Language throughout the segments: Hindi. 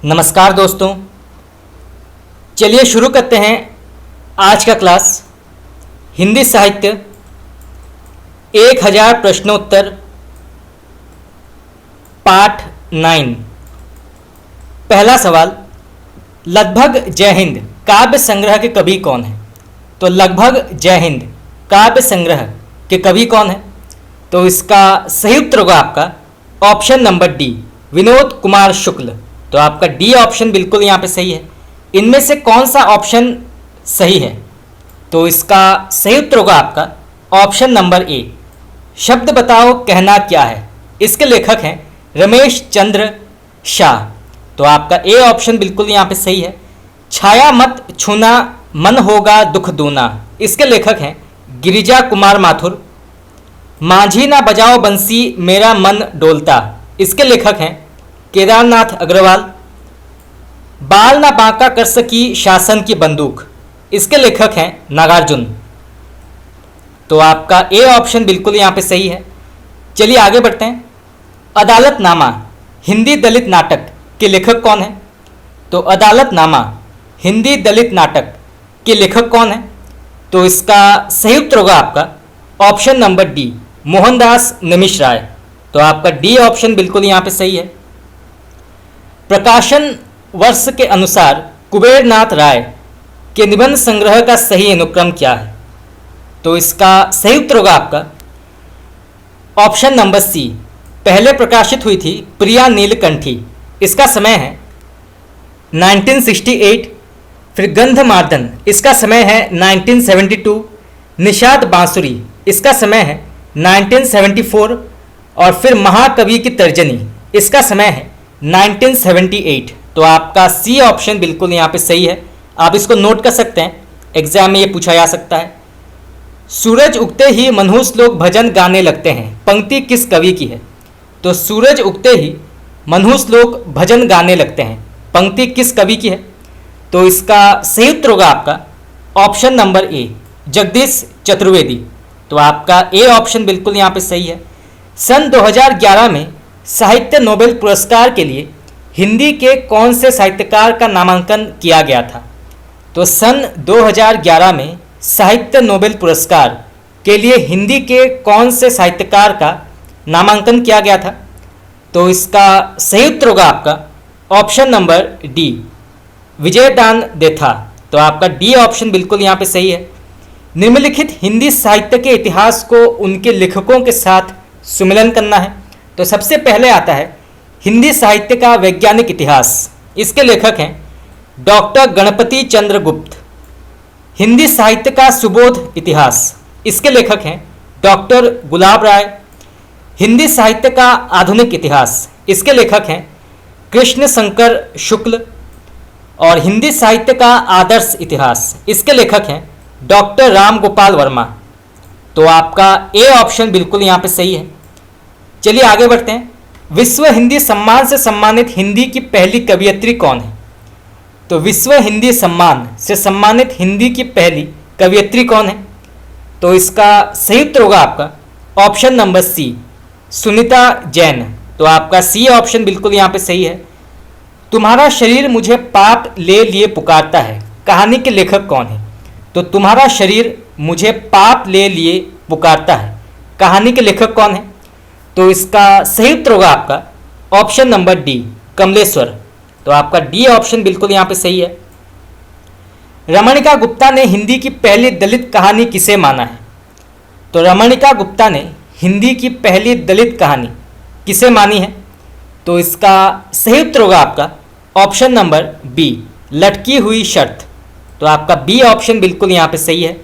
नमस्कार दोस्तों, चलिए शुरू करते हैं आज का क्लास। हिंदी साहित्य 1000 प्रश्नोत्तर पाठ 9। पहला सवाल, लगभग जय हिंद काव्य संग्रह के कवि कौन है? तो लगभग जय हिंद काव्य संग्रह के कवि कौन है? तो इसका सही उत्तर होगा आपका option number D, Vinod Kumar Shukla. तो आपका डी ऑप्शन बिल्कुल यहाँ पे सही है। इनमें से कौन सा ऑप्शन सही है? तो इसका सही उत्तर होगा आपका ऑप्शन नंबर ए, शब्द बताओ कहना क्या है। इसके लेखक हैं रमेश चंद्र शाह। तो आपका ए ऑप्शन बिल्कुल यहाँ पे सही है। छाया मत छूना मन होगा दुख दूना। इसके लेखक हैं गिरिजा कुमार माथुर। माझी ना बजाओ बंसी मेरा मन डोलता। इसके लेखक हैं केदारनाथ अग्रवाल। बाल ना बांका कर सकी शासन की बंदूक। इसके लेखक हैं नागार्जुन। तो आपका ए ऑप्शन बिल्कुल यहाँ पे सही है। चलिए आगे बढ़ते हैं। अदालतनामा हिंदी दलित नाटक के लेखक कौन है? तो अदालतनामा हिंदी दलित नाटक के लेखक कौन है? तो इसका सही उत्तर होगा आपका ऑप्शन नंबर डी, मोहनदास नमिश-राय। तो आपका डी ऑप्शन बिल्कुल यहाँ पे सही है। प्रकाशन वर्ष के अनुसार कुबेरनाथ राय के निबंध संग्रह का सही अनुक्रम क्या है? तो इसका सही उत्तर होगा आपका ऑप्शन नंबर सी, पहले प्रकाशित हुई थी प्रिया नीलकंठी। इसका समय है 1968। फिर गंधमार्दन, इसका समय है 1972। निषाद बांसुरी, इसका समय है 1974। और फिर महाकवि की तर्जनी, इसका समय है 1978। तो आपका सी ऑप्शन बिल्कुल यहाँ पे सही है। आप इसको नोट कर सकते हैं, एग्जाम में ये पूछा जा सकता है। सूरज उगते ही मनहूस लोग भजन गाने लगते हैं, पंक्ति किस कवि की है? तो सूरज उगते ही मनहूस लोग भजन गाने लगते हैं, पंक्ति किस कवि की है? तो इसका सही उत्तर होगा आपका ऑप्शन नंबर ए, जगदीश चतुर्वेदी। तो आपका ए ऑप्शन बिल्कुल यहाँ पे सही है। सन 2011 में साहित्य नोबेल पुरस्कार के लिए हिंदी के कौन से साहित्यकार का नामांकन किया गया था? तो सन 2011 में साहित्य नोबेल पुरस्कार के लिए हिंदी के कौन से साहित्यकार का नामांकन किया गया था? तो इसका सही उत्तर होगा आपका option number D, Vijaydan Detha. तो आपका डी ऑप्शन बिल्कुल यहाँ पे सही है। निम्नलिखित हिंदी साहित्य के इतिहास को उनके लेखकों के साथ सुमिलन करना है। तो सबसे पहले आता है हिंदी साहित्य का वैज्ञानिक इतिहास। इसके लेखक हैं डॉक्टर गणपति चंद्र गुप्त। हिंदी साहित्य का सुबोध इतिहास, इसके लेखक हैं डॉक्टर गुलाब राय। हिंदी साहित्य का आधुनिक इतिहास, इसके लेखक हैं कृष्ण शंकर शुक्ल। और हिंदी साहित्य का आदर्श इतिहास, इसके लेखक हैं डॉक्टर राम गोपाल वर्मा। तो आपका ए ऑप्शन बिल्कुल यहाँ पे सही है। चलिए आगे बढ़ते हैं। विश्व हिंदी सम्मान से सम्मानित हिंदी की पहली कवयित्री कौन है? तो विश्व हिंदी सम्मान से सम्मानित हिंदी की पहली कवयित्री कौन है? तो इसका सही उत्तर होगा आपका option number C, Sunita Jain. तो आपका सी ऑप्शन बिल्कुल यहाँ पे सही है। तुम्हारा शरीर मुझे पाप ले लिए पुकारता है, कहानी के लेखक कौन है? तो तुम्हारा शरीर मुझे पाप ले लिए पुकारता है, कहानी के लेखक कौन है? तो इसका सही उत्तर होगा आपका ऑप्शन नंबर डी, कमलेश्वर। तो आपका डी ऑप्शन बिल्कुल यहाँ पे सही है। रमणिका गुप्ता ने हिंदी की पहली दलित कहानी किसे माना है? तो रमणिका गुप्ता ने हिंदी की पहली दलित कहानी किसे मानी है? तो इसका सही उत्तर होगा आपका ऑप्शन नंबर बी, लटकी हुई शर्त। तो आपका बी ऑप्शन बिल्कुल यहाँ पे सही है।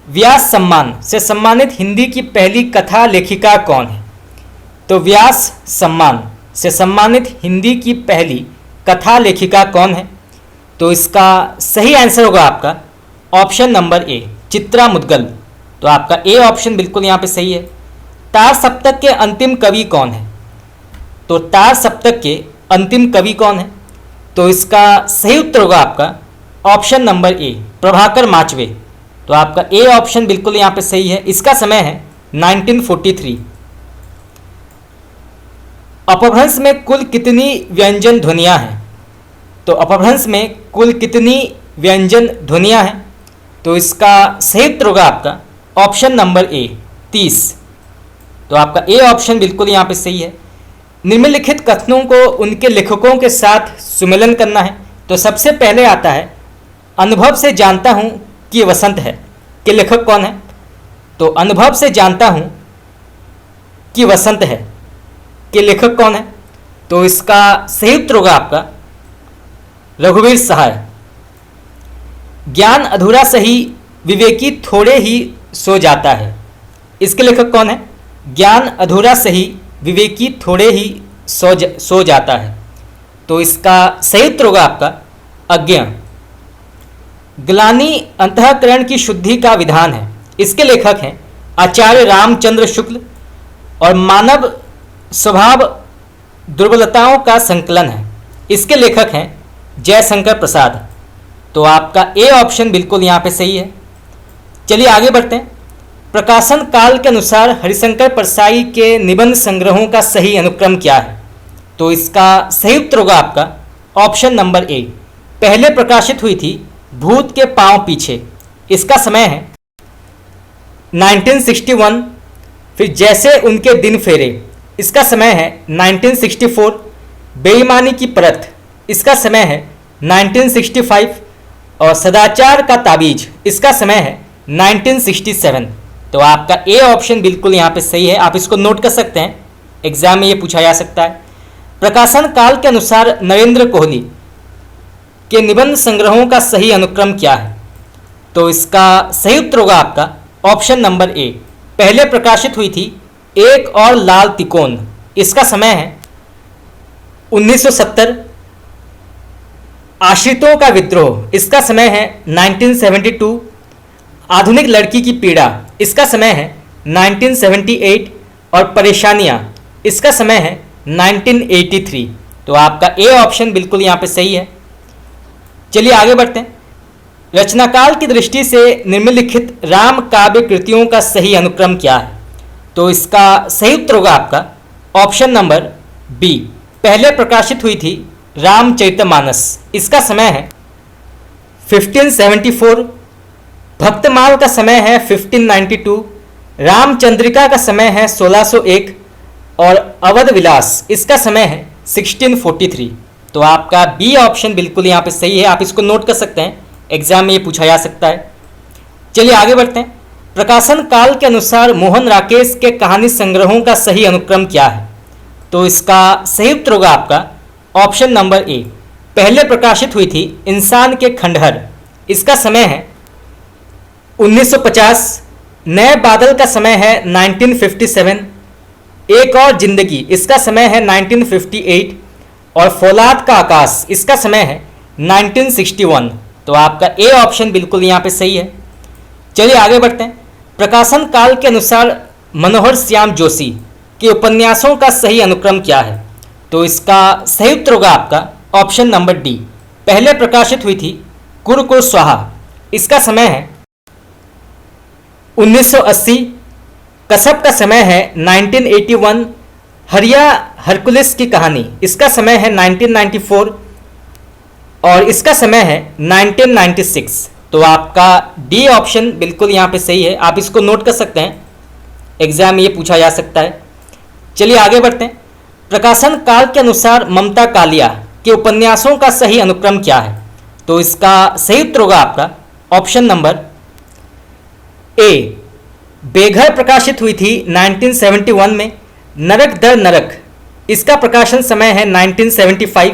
व्यास सम्मान से सम्मानित हिंदी की पहली कथा लेखिका कौन है? तो व्यास सम्मान से सम्मानित हिंदी की पहली कथा लेखिका कौन है? तो इसका सही आंसर होगा आपका ऑप्शन नंबर ए, चित्रा मुद्गल। तो आपका ए ऑप्शन बिल्कुल यहाँ पे सही है। तार सप्तक के अंतिम कवि कौन है? तो तार सप्तक के अंतिम कवि कौन है? तो इसका सही उत्तर होगा आपका ऑप्शन नंबर ए, प्रभाकर माचवे। तो आपका ए ऑप्शन बिल्कुल यहाँ पे सही है। इसका समय है 1943। अपभ्रंश में कुल कितनी व्यंजन ध्वनियाँ हैं? तो अपभ्रंश में कुल कितनी व्यंजन ध्वनियाँ हैं? तो इसका सही उत्तर होगा आपका ऑप्शन नंबर ए 30। तो आपका ए ऑप्शन बिल्कुल यहाँ पे सही है। निम्नलिखित कथनों को उनके लेखकों के साथ सुमेलन करना है। तो सबसे पहले आता है अनुभव से जानता हूँ कि वसंत है, के लेखक कौन है? तो अनुभव से जानता हूँ कि वसंत है, के लेखक कौन है? तो इसका सही उत्तर होगा आपका रघुवीर सहाय। ज्ञान अधूरा सही विवेकी थोड़े ही सो जाता है, इसके लेखक कौन है? ज्ञान अधूरा सही विवेकी थोड़े ही सो जाता है। तो इसका सही उत्तर होगा आपका अज्ञा। ग्लानि अंतःकरण की शुद्धि का विधान है, इसके लेखक हैं आचार्य रामचंद्र शुक्ल। और मानव स्वभाव दुर्बलताओं का संकलन है, इसके लेखक हैं जयशंकर प्रसाद। तो आपका ए ऑप्शन बिल्कुल यहाँ पे सही है। चलिए आगे बढ़ते हैं। प्रकाशन काल के अनुसार हरिशंकर परसाई के निबंध संग्रहों का सही अनुक्रम क्या है? तो इसका सही उत्तर होगा आपका ऑप्शन नंबर ए। पहले प्रकाशित हुई थी भूत के पांव पीछे, इसका समय है 1961। फिर जैसे उनके दिन फेरे, इसका समय है 1964। बेईमानी की परत, इसका समय है 1965। और सदाचार का ताबीज, इसका समय है 1967। तो आपका ए ऑप्शन बिल्कुल यहाँ पे सही है, आप इसको नोट कर सकते हैं, एग्जाम में ये पूछा जा सकता है। प्रकाशन काल के अनुसार नरेंद्र कोहली के निबंध संग्रहों का सही अनुक्रम क्या है? तो इसका सही उत्तर होगा आपका ऑप्शन नंबर ए। पहले प्रकाशित हुई थी एक और लाल तिकोन, इसका समय है 1970। आश्रितों का विद्रोह, इसका समय है 1972। आधुनिक लड़की की पीड़ा, इसका समय है 1978। और परेशानियां, इसका समय है 1983। तो आपका ए ऑप्शन बिल्कुल यहाँ पे सही है। चलिए आगे बढ़ते हैं। रचनाकाल की दृष्टि से निम्नलिखित राम काव्य कृतियों का सही अनुक्रम क्या है? तो इसका सही उत्तर होगा आपका ऑप्शन नंबर बी। पहले प्रकाशित हुई थी रामचरितमानस, इसका समय है 1574। भक्तमाल का समय है 1592। रामचंद्रिका का समय है 1601। और अवध विलास, इसका समय है 1643। तो आपका बी ऑप्शन बिल्कुल यहाँ पे सही है, आप इसको नोट कर सकते हैं, एग्जाम में ये पूछा जा सकता है। चलिए आगे बढ़ते हैं। प्रकाशन काल के अनुसार मोहन राकेश के कहानी संग्रहों का सही अनुक्रम क्या है? तो इसका सही उत्तर होगा आपका ऑप्शन नंबर ए। पहले प्रकाशित हुई थी इंसान के खंडहर, इसका समय है 1950। नए बादल का समय है 1957। एक और जिंदगी, इसका समय है 1958। और फौलाद का आकाश, इसका समय है 1961। तो आपका ए ऑप्शन बिल्कुल यहाँ पे सही है। चलिए आगे बढ़ते हैं। प्रकाशन काल के अनुसार मनोहर श्याम जोशी के उपन्यासों का सही अनुक्रम क्या है? तो इसका सही उत्तर होगा आपका ऑप्शन नंबर डी। पहले प्रकाशित हुई थी कुरकुर स्वाहा, इसका समय है 1980। कसब का समय है 1981। हरिया हरकुलिस की कहानी, इसका समय है 1994। और इसका समय है 1996। तो आपका डी ऑप्शन बिल्कुल यहाँ पे सही है, आप इसको नोट कर सकते हैं, एग्जाम में ये पूछा जा सकता है। चलिए आगे बढ़ते हैं। प्रकाशन काल के अनुसार ममता कालिया के उपन्यासों का सही अनुक्रम क्या है? तो इसका सही उत्तर होगा आपका ऑप्शन नंबर ए। बेघर प्रकाशित हुई थी 1971 में। नरक दर नरक, इसका प्रकाशन समय है 1975।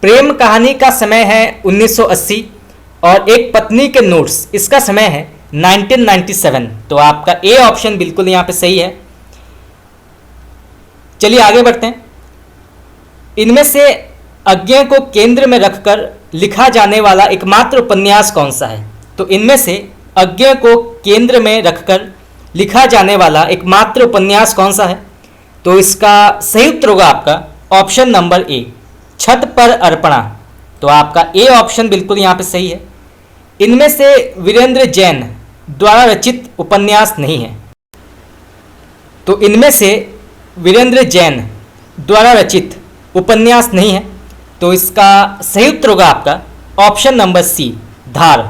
प्रेम कहानी का समय है 1980। और एक पत्नी के नोट्स, इसका समय है 1997। तो आपका ए ऑप्शन बिल्कुल यहाँ पे सही है। चलिए आगे बढ़ते हैं। इनमें से अज्ञे को केंद्र में रखकर लिखा जाने वाला एकमात्र उपन्यास कौन सा है? तो इनमें से अज्ञे को केंद्र में रखकर लिखा जाने वाला एकमात्र उपन्यास कौन सा है? तो इसका सही उत्तर होगा आपका ऑप्शन नंबर ए, छत पर अर्पणा। तो आपका ए ऑप्शन बिल्कुल यहाँ पे सही है। इनमें से वीरेंद्र जैन द्वारा रचित उपन्यास नहीं है। तो इनमें से वीरेंद्र जैन द्वारा रचित उपन्यास नहीं है। तो इसका सही उत्तर होगा आपका ऑप्शन नंबर सी, धार।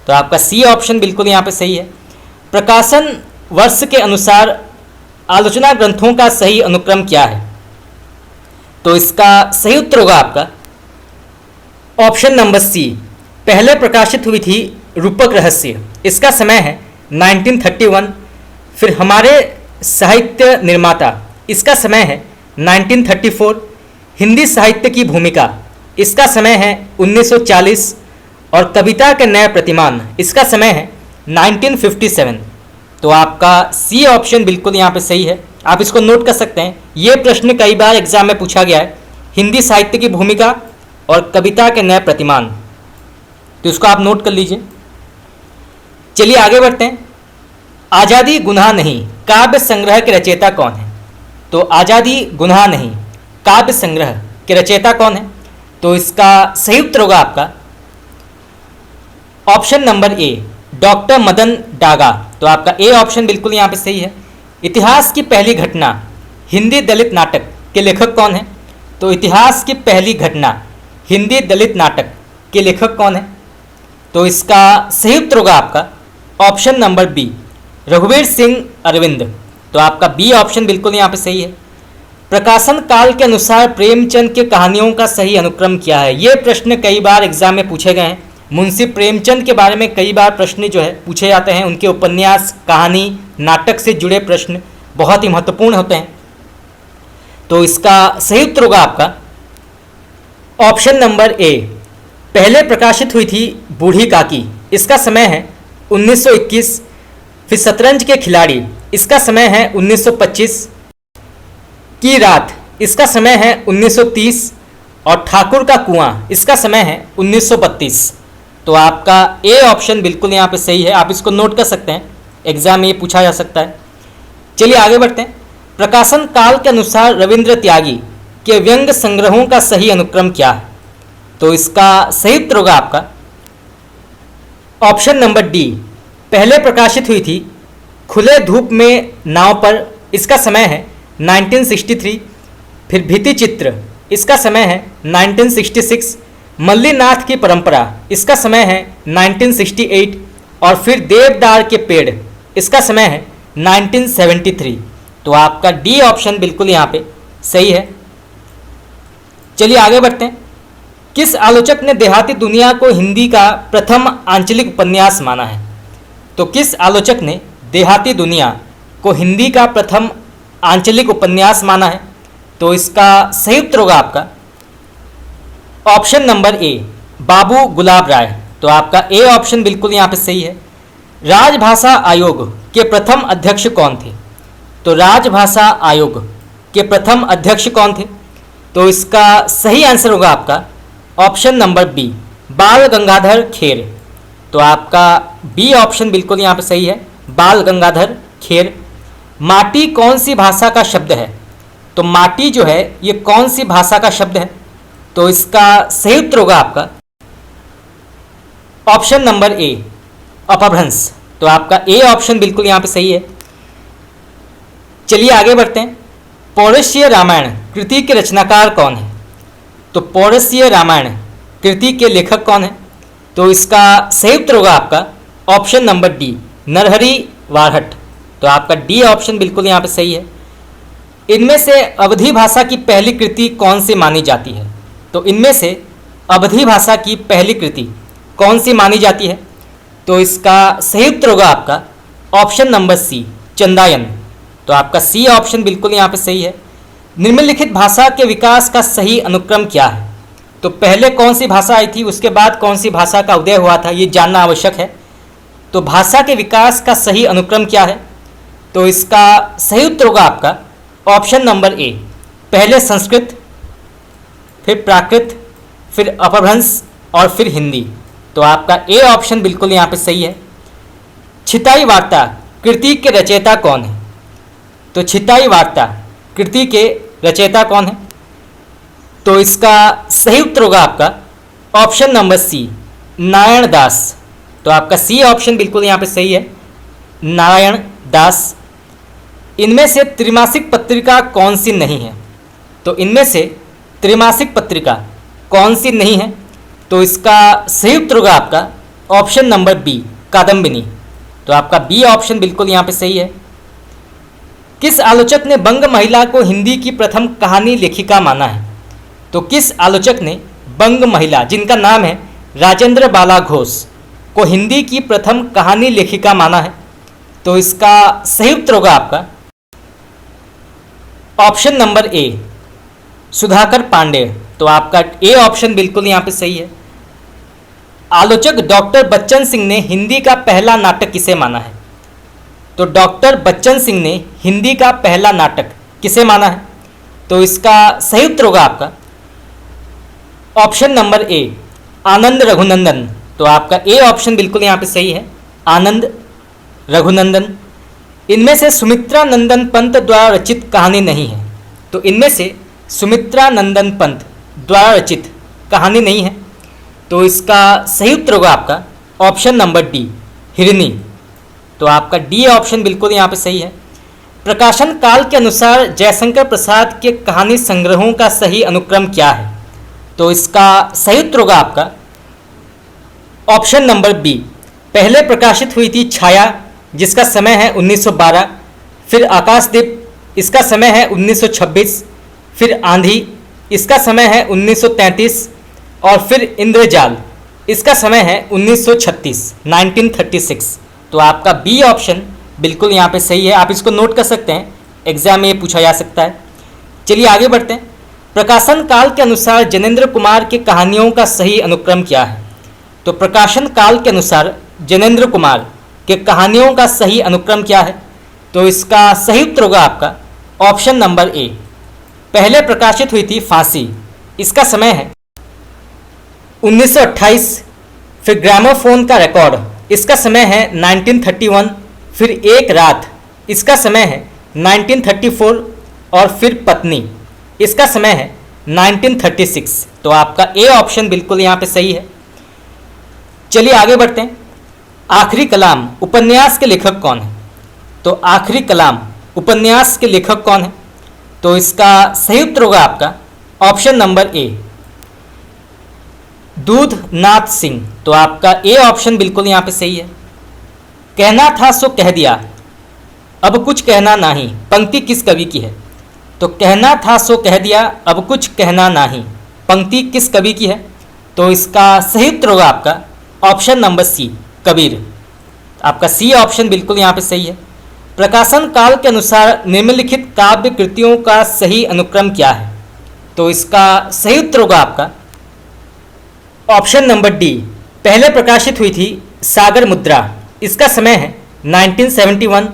तो आपका सी ऑप्शन बिल्कुल यहाँ पे सही है। प्रकाशन वर्ष के अनुसार आलोचना ग्रंथों का सही अनुक्रम क्या है? तो इसका सही उत्तर होगा आपका ऑप्शन नंबर सी, पहले प्रकाशित हुई थी रूपक रहस्य, इसका समय है 1931। फिर हमारे साहित्य निर्माता, इसका समय है 1934। हिंदी साहित्य की भूमिका, इसका समय है 1940। और कविता के नए प्रतिमान, इसका समय है 1957। तो आपका सी ऑप्शन बिल्कुल यहाँ पे सही है। आप इसको नोट कर सकते हैं, ये प्रश्न कई बार एग्जाम में पूछा गया है, हिंदी साहित्य की भूमिका और कविता के नए प्रतिमान, तो इसको आप नोट कर लीजिए। चलिए आगे बढ़ते हैं। आज़ादी गुनाह नहीं काव्य संग्रह के रचयिता कौन है? तो आज़ादी गुनाह नहीं काव्य संग्रह के रचयिता कौन है? तो इसका सही उत्तर होगा आपका ऑप्शन नंबर ए, डॉक्टर मदन डागा। तो आपका ए ऑप्शन बिल्कुल यहाँ पे सही है। इतिहास की पहली घटना हिंदी दलित नाटक के लेखक कौन है? तो इतिहास की पहली घटना हिंदी दलित नाटक के लेखक कौन है? तो इसका सही उत्तर होगा आपका ऑप्शन नंबर बी, रघुवीर सिंह अरविंद। तो आपका बी ऑप्शन बिल्कुल यहाँ पे सही है। प्रकाशन काल के अनुसार प्रेमचंद के कहानियों का सही अनुक्रम क्या है? ये प्रश्न कई बार एग्जाम में पूछे गए हैं। मुंशी प्रेमचंद के बारे में कई बार प्रश्न जो है पूछे जाते हैं। उनके उपन्यास, कहानी, नाटक से जुड़े प्रश्न बहुत ही महत्वपूर्ण होते हैं। तो इसका सही उत्तर होगा आपका ऑप्शन नंबर ए, पहले प्रकाशित हुई थी बूढ़ी काकी, इसका समय है 1921। फिर शतरंज के खिलाड़ी, इसका समय है 1925। की रात, इसका समय है 1930। और ठाकुर का कुआं, इसका समय है 1932। तो आपका ए ऑप्शन बिल्कुल यहाँ पे सही है। आप इसको नोट कर सकते हैं, एग्जाम में ये पूछा जा सकता है। चलिए आगे बढ़ते हैं। प्रकाशन काल के अनुसार रविंद्र त्यागी के व्यंग्य संग्रहों का सही अनुक्रम क्या है? तो इसका सही उत्तर होगा आपका ऑप्शन नंबर डी, पहले प्रकाशित हुई थी खुले धूप में नाव पर, इसका समय है 1963। फिर भित्ति चित्र, इसका समय है 1966। मल्लीनाथ की परंपरा, इसका समय है 1968। और फिर देवदार के पेड़, इसका समय है 1973। तो आपका डी ऑप्शन बिल्कुल यहाँ पे सही है। चलिए आगे बढ़ते हैं। किस आलोचक ने देहाती दुनिया को हिंदी का प्रथम आंचलिक उपन्यास माना है? तो किस आलोचक ने देहाती दुनिया को हिंदी का प्रथम आंचलिक उपन्यास माना है? तो इसका सही उत्तर होगा आपका ऑप्शन नंबर ए, बाबू गुलाब राय। तो आपका ए ऑप्शन बिल्कुल यहाँ पे सही है। राजभाषा आयोग के प्रथम अध्यक्ष कौन थे? तो राजभाषा आयोग के प्रथम अध्यक्ष कौन थे? तो इसका सही आंसर होगा आपका ऑप्शन नंबर बी, बाल गंगाधर खेर। तो आपका बी ऑप्शन बिल्कुल यहाँ पे सही है, बाल गंगाधर खेर। माटी कौन सी भाषा का शब्द है? तो माटी जो है ये कौन सी भाषा का शब्द है? तो इसका सही उत्तर होगा आपका ऑप्शन नंबर ए, अपभ्रंश। तो आपका ए ऑप्शन बिल्कुल यहाँ पे सही है। चलिए आगे बढ़ते हैं। पौरुषीय रामायण कृति के रचनाकार कौन है? तो पौरुषीय रामायण कृति के लेखक कौन है? तो इसका सही उत्तर होगा आपका ऑप्शन नंबर डी, नरहरि वारहट। तो आपका डी ऑप्शन बिल्कुल यहाँ पे सही है। इनमें से अवधी भाषा की पहली कृति कौन सी मानी जाती है? तो इनमें से अवधी भाषा की पहली कृति कौन सी मानी जाती है? तो इसका सही उत्तर होगा आपका ऑप्शन नंबर सी, चंदायन। तो आपका सी ऑप्शन बिल्कुल यहाँ पे सही है। निम्नलिखित भाषा के विकास का सही अनुक्रम क्या है? तो पहले कौन सी भाषा आई थी, उसके बाद कौन सी भाषा का उदय हुआ था, ये जानना आवश्यक है। तो भाषा के विकास का सही अनुक्रम क्या है? तो इसका सही उत्तर होगा आपका ऑप्शन नंबर ए, पहले संस्कृत, फिर प्राकृत, फिर अपभ्रंश और फिर हिंदी। तो आपका ए ऑप्शन बिल्कुल यहाँ पे सही है। छिताई वार्ता कृति के रचयिता कौन है? तो छिताई वार्ता कृति के रचयिता कौन है? तो इसका सही उत्तर होगा आपका ऑप्शन नंबर सी, नारायण दास। तो आपका सी ऑप्शन बिल्कुल यहाँ पे सही है, नारायण दास। इनमें से त्रैमासिक पत्रिका कौन सी नहीं है? तो इनमें से त्रैमासिक पत्रिका कौन सी नहीं है? तो इसका सही उत्तर होगा आपका ऑप्शन नंबर बी, कादम्बिनी। तो आपका बी ऑप्शन बिल्कुल यहाँ पे सही है। किस आलोचक ने बंग महिला को हिंदी की प्रथम कहानी लेखिका माना है? तो किस आलोचक ने बंग महिला, जिनका नाम है राजेंद्र बाला घोष, को हिंदी की प्रथम कहानी लेखिका माना है? तो इसका सही उत्तर होगा आपका option number A, Sudhakar Pandey. तो आपका ए ऑप्शन बिल्कुल यहाँ पे सही है। आलोचक डॉक्टर बच्चन सिंह ने हिंदी का पहला नाटक किसे माना है? तो डॉक्टर बच्चन सिंह ने हिंदी का पहला नाटक किसे माना है? तो इसका सही उत्तर होगा आपका ऑप्शन नंबर ए, आनंद रघुनंदन। तो आपका ए ऑप्शन बिल्कुल यहाँ पे सही है, आनंद रघुनंदन। इनमें से सुमित्रा नंदन पंत द्वारा रचित कहानी नहीं है। तो इनमें से सुमित्रा नंदन पंत द्वारा रचित कहानी नहीं है। तो इसका सही उत्तर होगा आपका ऑप्शन नंबर डी, हिरनी। तो आपका डी ऑप्शन बिल्कुल यहाँ पे सही है। प्रकाशन काल के अनुसार जयशंकर प्रसाद के कहानी संग्रहों का सही अनुक्रम क्या है? तो इसका सही उत्तर होगा आपका ऑप्शन नंबर बी, पहले प्रकाशित हुई थी छाया, जिसका समय है 1912, फिर आकाशदीप, इसका समय है 1926, फिर आंधी, इसका समय है 1933, और फिर इंद्रजाल, इसका समय है 1936। तो आपका बी ऑप्शन बिल्कुल यहाँ पे सही है। आप इसको नोट कर सकते हैं, एग्जाम में ये पूछा जा सकता है। चलिए आगे बढ़ते हैं। प्रकाशन काल के अनुसार जनेंद्र कुमार की कहानियों का सही अनुक्रम क्या है? तो प्रकाशन काल के अनुसार जनेंद्र कुमार के कहानियों का सही अनुक्रम क्या है? तो इसका सही उत्तर होगा आपका ऑप्शन नंबर ए, पहले प्रकाशित हुई थी फांसी, इसका समय है 1928, फिर ग्रामोफोन का रिकॉर्ड, इसका समय है 1931, फिर एक रात, इसका समय है 1934, और फिर पत्नी, इसका समय है 1936। तो आपका ए ऑप्शन बिल्कुल यहाँ पे सही है। चलिए आगे बढ़ते हैं। आखिरी कलाम उपन्यास के लेखक कौन है? तो आखिरी कलाम उपन्यास के लेखक कौन है? तो इसका सही उत्तर होगा आपका ऑप्शन नंबर ए, दूधनाथ सिंह। तो आपका ए ऑप्शन बिल्कुल यहाँ पे सही है। कहना था सो कह दिया, अब कुछ कहना नहीं, पंक्ति किस कवि की है? तो कहना था सो कह दिया, अब कुछ कहना नहीं, पंक्ति किस कवि की है? तो इसका सही उत्तर होगा आपका ऑप्शन नंबर सी, कबीर। आपका सी ऑप्शन बिल्कुल यहाँ पे सही है। प्रकाशन काल के अनुसार निम्नलिखित काव्य कृतियों का सही अनुक्रम क्या है? तो इसका सही उत्तर होगा आपका ऑप्शन नंबर डी, पहले प्रकाशित हुई थी सागर मुद्रा, इसका समय है 1971,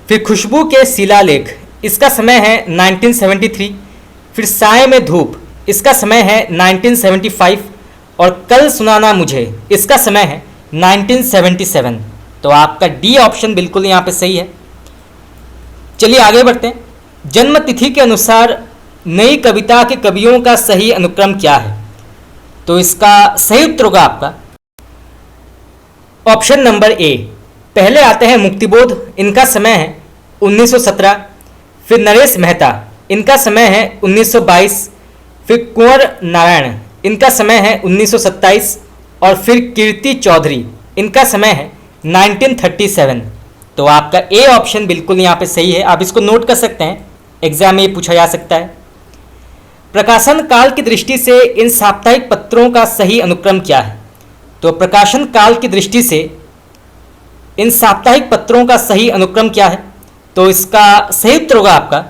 फिर खुशबू के शिलालेख, इसका समय है 1973, फिर साय में धूप, इसका समय है 1975, और कल सुनाना मुझे, इसका समय है 1977। तो आपका डी ऑप्शन बिल्कुल यहाँ पे सही है। चलिए आगे बढ़ते हैं। जन्म तिथि के अनुसार नई कविता के कवियों का सही अनुक्रम क्या है? तो इसका सही उत्तर होगा आपका ऑप्शन नंबर ए, पहले आते हैं मुक्तिबोध, इनका समय है 1917, फिर नरेश मेहता, इनका समय है 1922, फिर कुंवर नारायण, इनका समय है 1927, और फिर कीर्ति चौधरी, इनका समय है 1937। तो आपका ए ऑप्शन बिल्कुल यहाँ पे सही है। आप इसको नोट कर सकते हैं, एग्जाम में ये पूछा जा सकता है। प्रकाशन काल की दृष्टि से इन साप्ताहिक पत्रों का सही अनुक्रम क्या है? तो प्रकाशन काल की दृष्टि से इन साप्ताहिक पत्रों का सही अनुक्रम क्या है? तो इसका सही उत्तर होगा आपका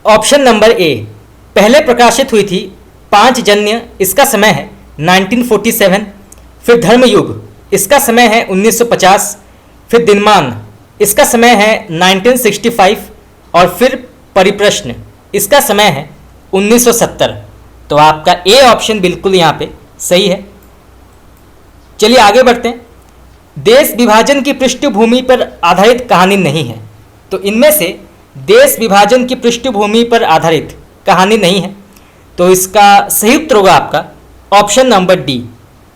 ऑप्शन नंबर ए, पहले प्रकाशित हुई थी पांचजन्य, इसका समय है 1947, फिर धर्मयुग, इसका समय है 1950, फिर दिनमान, इसका समय है 1965, और फिर परिप्रश्न, इसका समय है 1970। तो आपका ए ऑप्शन बिल्कुल यहाँ पे सही है। चलिए आगे बढ़ते हैं। देश विभाजन की पृष्ठभूमि पर आधारित कहानी नहीं है। तो इनमें से देश विभाजन की पृष्ठभूमि पर आधारित कहानी नहीं है। तो इसका सही उत्तर होगा आपका ऑप्शन नंबर डी,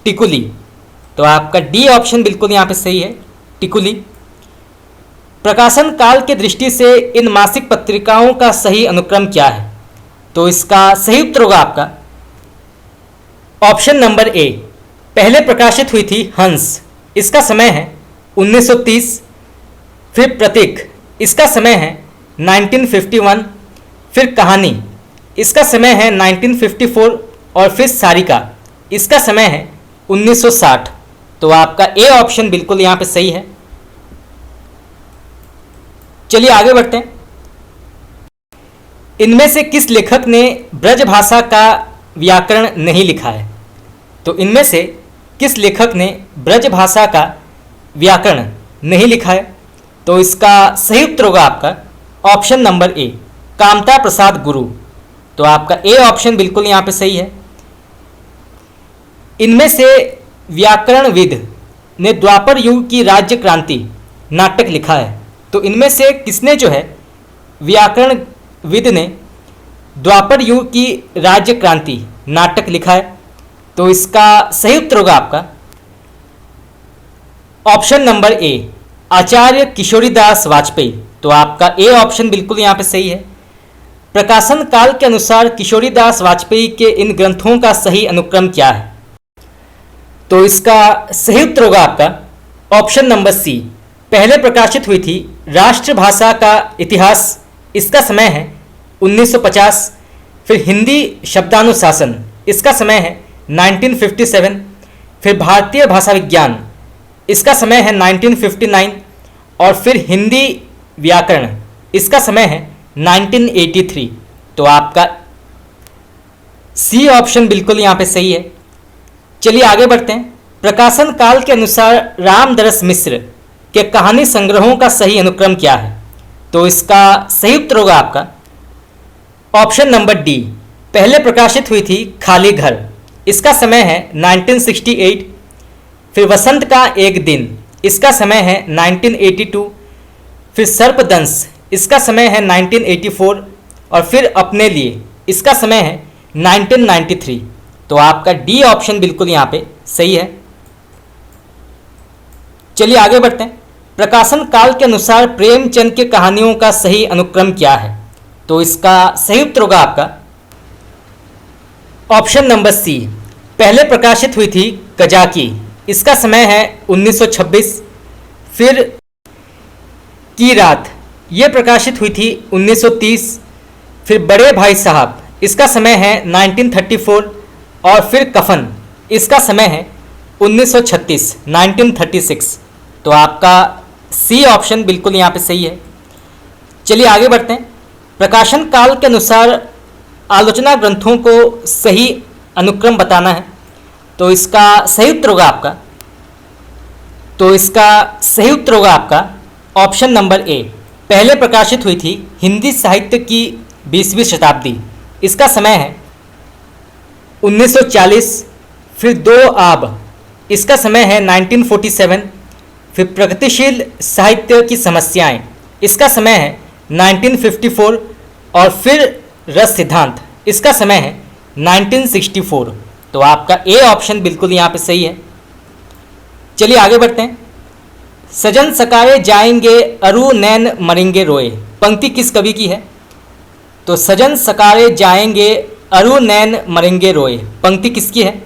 टिकुली। तो आपका डी ऑप्शन बिल्कुल यहाँ पे सही है, टिकुली। प्रकाशन काल की दृष्टि से इन मासिक पत्रिकाओं का सही अनुक्रम क्या है? तो इसका सही उत्तर होगा आपका ऑप्शन नंबर ए, पहले प्रकाशित हुई थी हंस, इसका समय है 1930। फिर प्रतीक, इसका समय है 1951। फिर कहानी, इसका समय है 1954। और फिर सारिका, इसका समय है 1960। तो आपका ए ऑप्शन बिल्कुल यहाँ पे सही है। चलिए आगे बढ़ते हैं। इनमें से किस लेखक ने ब्रज भाषा का व्याकरण नहीं लिखा है? तो इनमें से किस लेखक ने ब्रज भाषा का व्याकरण नहीं लिखा है? तो इसका सही उत्तर होगा आपका ऑप्शन नंबर ए, कामता प्रसाद गुरु। तो आपका ए ऑप्शन बिल्कुल यहाँ पे सही है। इनमें से व्याकरणविद ने द्वापर युग की राज्य क्रांति नाटक लिखा है। तो इनमें से किसने जो है व्याकरणविद ने द्वापर युग की राज्य क्रांति नाटक लिखा है? तो इसका सही उत्तर होगा आपका ऑप्शन नंबर ए, आचार्य किशोरीदास वाजपेयी। तो आपका ए ऑप्शन बिल्कुल यहाँ पे सही है। प्रकाशन काल के अनुसार किशोरीदास वाजपेयी के इन ग्रंथों का सही अनुक्रम क्या है? तो इसका सही उत्तर होगा आपका ऑप्शन नंबर सी, पहले प्रकाशित हुई थी राष्ट्रभाषा का इतिहास, इसका समय है 1950। फिर हिंदी शब्दानुशासन, इसका समय है 1957। फिर भारतीय भाषा विज्ञान, इसका समय है 1959। और फिर हिंदी व्याकरण, इसका समय है 1983। तो आपका सी ऑप्शन बिल्कुल यहाँ पे सही है। चलिए आगे बढ़ते हैं। प्रकाशन काल के अनुसार रामदरस मिश्र के कहानी संग्रहों का सही अनुक्रम क्या है? तो इसका सही उत्तर होगा आपका ऑप्शन नंबर डी, पहले प्रकाशित हुई थी खाली घर, इसका समय है 1968। फिर वसंत का एक दिन, इसका समय है 1982। फिर सर्पदंश, इसका समय है 1984। और फिर अपने लिए, इसका समय है 1993। तो आपका डी ऑप्शन बिल्कुल यहाँ पे सही है। चलिए आगे बढ़ते हैं। प्रकाशन काल के अनुसार प्रेमचंद के कहानियों का सही अनुक्रम क्या है? तो इसका सही उत्तर होगा आपका ऑप्शन नंबर सी, पहले प्रकाशित हुई थी कजाकी, इसका समय है 1926। फिर की रात, ये प्रकाशित हुई थी 1930। फिर बड़े भाई साहब, इसका समय है 1934। और फिर कफन, इसका समय है 1936। तो आपका सी ऑप्शन बिल्कुल यहाँ पे सही है। चलिए आगे बढ़ते हैं। प्रकाशन काल के अनुसार आलोचना ग्रंथों को सही अनुक्रम बताना है। तो इसका सही उत्तर होगा आपका ऑप्शन नंबर ए, पहले प्रकाशित हुई थी हिंदी साहित्य की 20वीं शताब्दी, इसका समय है 1940। फिर दो आब, इसका समय है 1947। फिर प्रगतिशील साहित्य की समस्याएं, इसका समय है 1954। और फिर रस सिद्धांत, इसका समय है 1964। तो आपका ए ऑप्शन बिल्कुल यहाँ पे सही है। चलिए आगे बढ़ते हैं। सजन सकारे जाएंगे अरु नैन मरेंगे रोए, पंक्ति किस कवि की है? तो सजन सकारे जाएंगे अरु नैन मरेंगे रोए, पंक्ति किसकी है?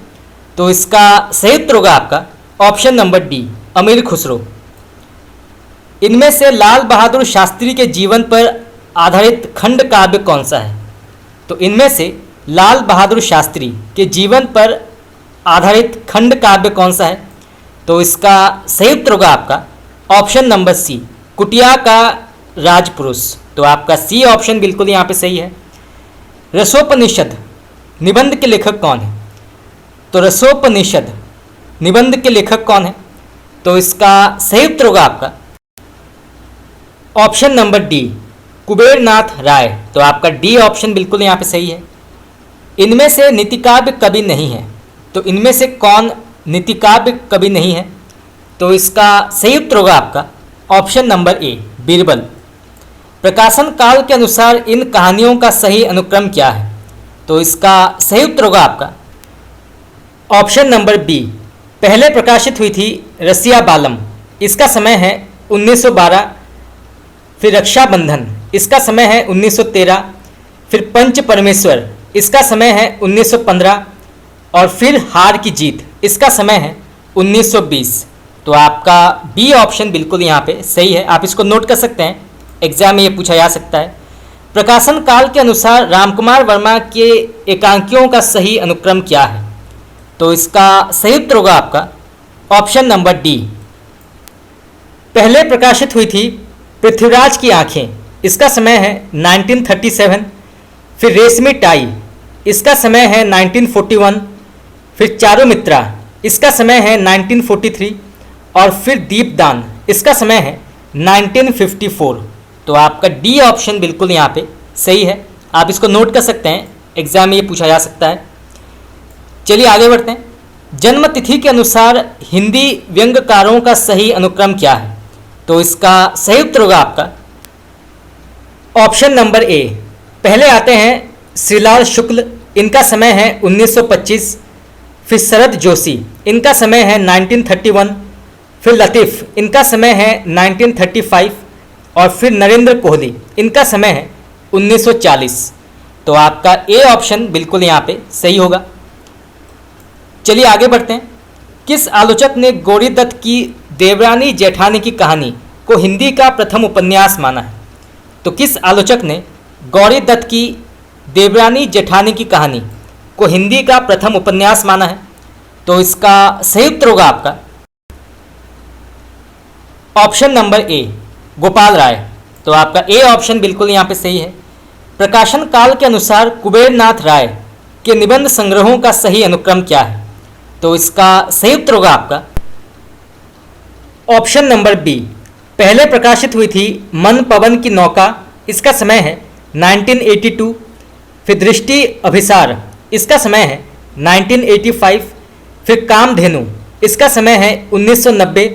तो इसका सही उत्तर होगा आपका ऑप्शन नंबर डी, अमीर खुसरो। इनमें से लाल बहादुर शास्त्री के जीवन पर आधारित खंड काव्य कौन सा है? तो इनमें से लाल बहादुर शास्त्री के जीवन पर आधारित खंड काव्य कौन सा है? तो इसका सही उत्तर होगा आपका ऑप्शन नंबर सी, कुटिया का राजपुरुष। तो आपका सी ऑप्शन बिल्कुल यहाँ पे सही है। रसोपनिषद निबंध के लेखक कौन है? तो रसोपनिषद निबंध के लेखक कौन है? तो इसका सही उत्तर होगा आपका ऑप्शन नंबर डी, कुबेरनाथ राय। तो आपका डी ऑप्शन बिल्कुल यहाँ पे सही है। इनमें से नीतिकाव्य कवि नहीं है, तो इनमें से कौन नीतिकाव्य कवि नहीं है? तो इसका सही उत्तर होगा आपका ऑप्शन नंबर ए, बीरबल। प्रकाशन काल के अनुसार इन कहानियों का सही अनुक्रम क्या है? तो इसका सही उत्तर होगा आपका ऑप्शन नंबर बी, पहले प्रकाशित हुई थी रसिया बालम, इसका समय है 1912। फिर रक्षाबंधन, इसका समय है 1913। फिर पंच परमेश्वर, इसका समय है 1915। और फिर हार की जीत, इसका समय है 1920। तो आपका बी ऑप्शन बिल्कुल यहाँ पे सही है, आप इसको नोट कर सकते हैं, एग्जाम में ये पूछा जा सकता है। प्रकाशन काल के अनुसार रामकुमार वर्मा के एकांकियों का सही अनुक्रम क्या है? तो इसका सही उत्तर होगा आपका ऑप्शन नंबर डी। पहले प्रकाशित हुई थी पृथ्वीराज की आंखें, इसका समय है 1937। फिर रेशमी टाई, इसका समय है 1941। फिर चारुमित्रा, इसका समय है 1943। और फिर दीपदान, इसका समय है 1954। तो आपका डी ऑप्शन बिल्कुल यहाँ पे सही है, आप इसको नोट कर सकते हैं, एग्जाम में ये पूछा जा सकता है। चलिए आगे बढ़ते हैं। जन्म तिथि के अनुसार हिंदी व्यंग्यकारों का सही अनुक्रम क्या है? तो इसका सही उत्तर होगा आपका ऑप्शन नंबर ए। पहले आते हैं श्रीलाल शुक्ल, इनका समय है 1925। फिर शरद जोशी, इनका समय है 1931। फिर लतीफ़, इनका समय है 1935। और फिर नरेंद्र कोहली, इनका समय है 1940। तो आपका ए ऑप्शन बिल्कुल यहाँ पे सही होगा। चलिए आगे बढ़ते हैं। किस आलोचक ने गौरी दत्त की देवरानी जेठानी की कहानी को हिंदी का प्रथम उपन्यास माना है? तो किस आलोचक ने गौरी दत्त की देवरानी जेठानी की कहानी को हिंदी का प्रथम उपन्यास माना है? तो इसका सही उत्तर होगा आपका ऑप्शन नंबर ए, गोपाल राय। तो आपका ए ऑप्शन बिल्कुल यहाँ पे सही है। प्रकाशन काल के अनुसार कुबेरनाथ राय के निबंध संग्रहों का सही अनुक्रम क्या है? तो इसका सही उत्तर होगा आपका ऑप्शन नंबर बी। पहले प्रकाशित हुई थी मन पवन की नौका, इसका समय है 1982। फिर दृष्टि अभिसार, इसका समय है 1985। फिर कामधेनु, इसका समय है 1990।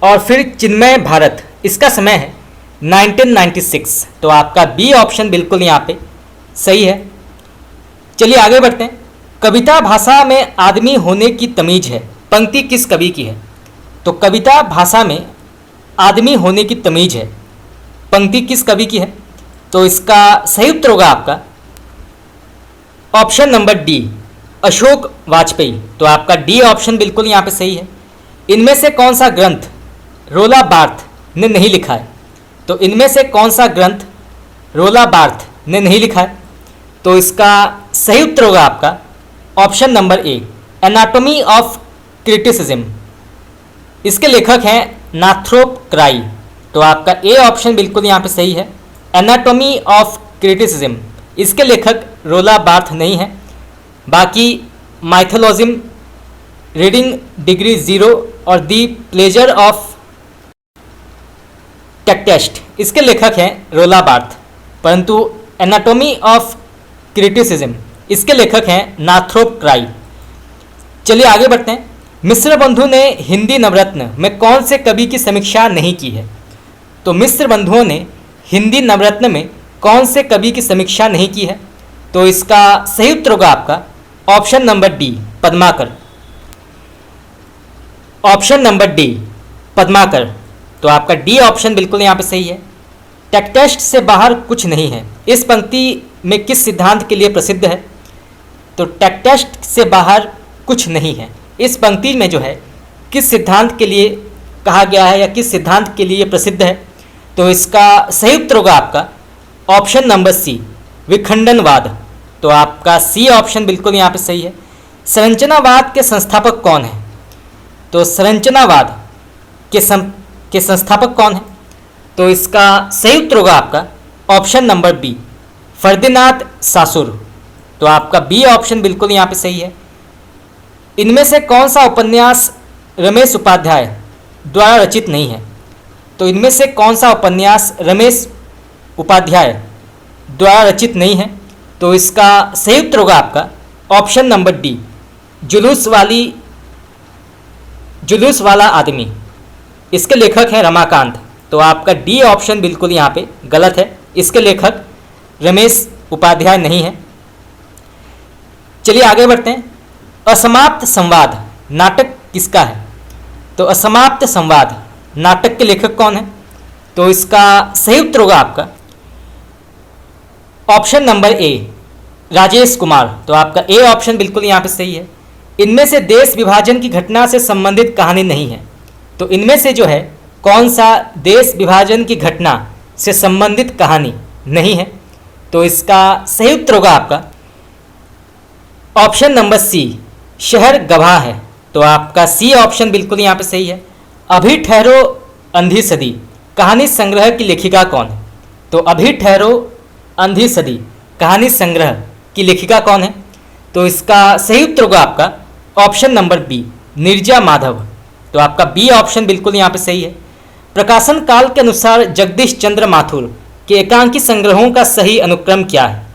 और फिर चिन्मय भारत, इसका समय है 1996। तो आपका बी ऑप्शन बिल्कुल यहाँ पे सही है। चलिए आगे बढ़ते हैं। कविता भाषा में आदमी होने की तमीज है, पंक्ति किस कवि की है? तो कविता भाषा में आदमी होने की तमीज है, पंक्ति किस कवि की है? तो इसका सही उत्तर होगा आपका option number D, Ashok Vajpayee. तो आपका डी ऑप्शन बिल्कुल यहाँ पे सही है। इनमें से कौन सा ग्रंथ रोला बार्थ ने नहीं लिखा है? तो इनमें से कौन सा ग्रंथ रोला बार्थ ने नहीं लिखा है? तो इसका सही उत्तर होगा आपका option number A, anatomy of criticism. इसके लेखक हैं नाथ्रोप क्राई। तो आपका ए ऑप्शन बिल्कुल यहाँ पे सही है, एनाटॉमी ऑफ क्रिटिसिज्म। इसके लेखक रोला बार्थ नहीं है। बाकी माइथोलॉजिम, रीडिंग डिग्री 0 और दी प्लेजर ऑफ टेक्टेस्ट, इसके लेखक हैं रोला बार्थ। परंतु एनाटॉमी ऑफ क्रिटिसिज्म, इसके लेखक हैं नाथ्रोप क्राई। चलिए आगे बढ़ते हैं। मिश्र बंधु ने हिंदी नवरत्न में कौन से कवि की समीक्षा नहीं की है? तो मिश्र बंधुओं ने हिंदी नवरत्न में कौन से कवि की समीक्षा नहीं की है? तो इसका सही उत्तर होगा आपका option number D, Padmakar. Option number D, Padmakar. तो आपका डी ऑप्शन बिल्कुल यहाँ पे सही है। टेक्टेस्ट से बाहर कुछ नहीं है, इस पंक्ति में किस सिद्धांत के लिए प्रसिद्ध है? तो टेक्टेस्ट से बाहर कुछ नहीं है, इस पंक्ति में जो है किस सिद्धांत के लिए कहा गया है या किस सिद्धांत के लिए प्रसिद्ध है? तो इसका सही उत्तर होगा आपका ऑप्शन नंबर सी, विखंडनवाद। तो आपका सी ऑप्शन बिल्कुल यहाँ पे सही है। संरचनावाद के संस्थापक कौन है? तो संरचनावाद के संस्थापक कौन है? तो इसका सही उत्तर होगा आपका ऑप्शन नंबर बी, फर्दिनांद सासुर। तो आपका बी ऑप्शन बिल्कुल यहाँ पे सही है। इनमें से कौन सा उपन्यास रमेश उपाध्याय द्वारा रचित नहीं है? तो इनमें से कौन सा उपन्यास रमेश उपाध्याय द्वारा रचित नहीं है? तो इसका सही उत्तर होगा आपका ऑप्शन नंबर डी, जुलूस वाला आदमी। इसके लेखक हैं रमाकांत। तो आपका डी ऑप्शन बिल्कुल यहाँ पे गलत है, इसके लेखक रमेश उपाध्याय नहीं है। चलिए आगे बढ़ते हैं। असमाप्त संवाद नाटक किसका है? तो असमाप्त संवाद नाटक के लेखक कौन है? तो इसका सही उत्तर होगा आपका ऑप्शन नंबर ए, राजेश कुमार। तो आपका ए ऑप्शन बिल्कुल यहाँ पे सही है। इनमें से देश विभाजन की घटना से संबंधित कहानी नहीं है। तो इनमें से जो है कौन सा देश विभाजन की घटना से संबंधित कहानी नहीं है? तो इसका सही उत्तर होगा आपका ऑप्शन नंबर सी, शहर गवाह है। तो आपका सी ऑप्शन बिल्कुल यहाँ पे सही है। अभी ठहरो अंधी सदी कहानी संग्रह की लेखिका कौन है? तो अभी ठहरो अंधी सदी कहानी संग्रह की लेखिका कौन है? तो इसका सही उत्तर होगा आपका option number B, Neerja Madhav. तो आपका बी ऑप्शन बिल्कुल यहाँ पे सही है। प्रकाशन काल के अनुसार जगदीश चंद्र माथुर के एकांकी संग्रहों का सही अनुक्रम क्या है?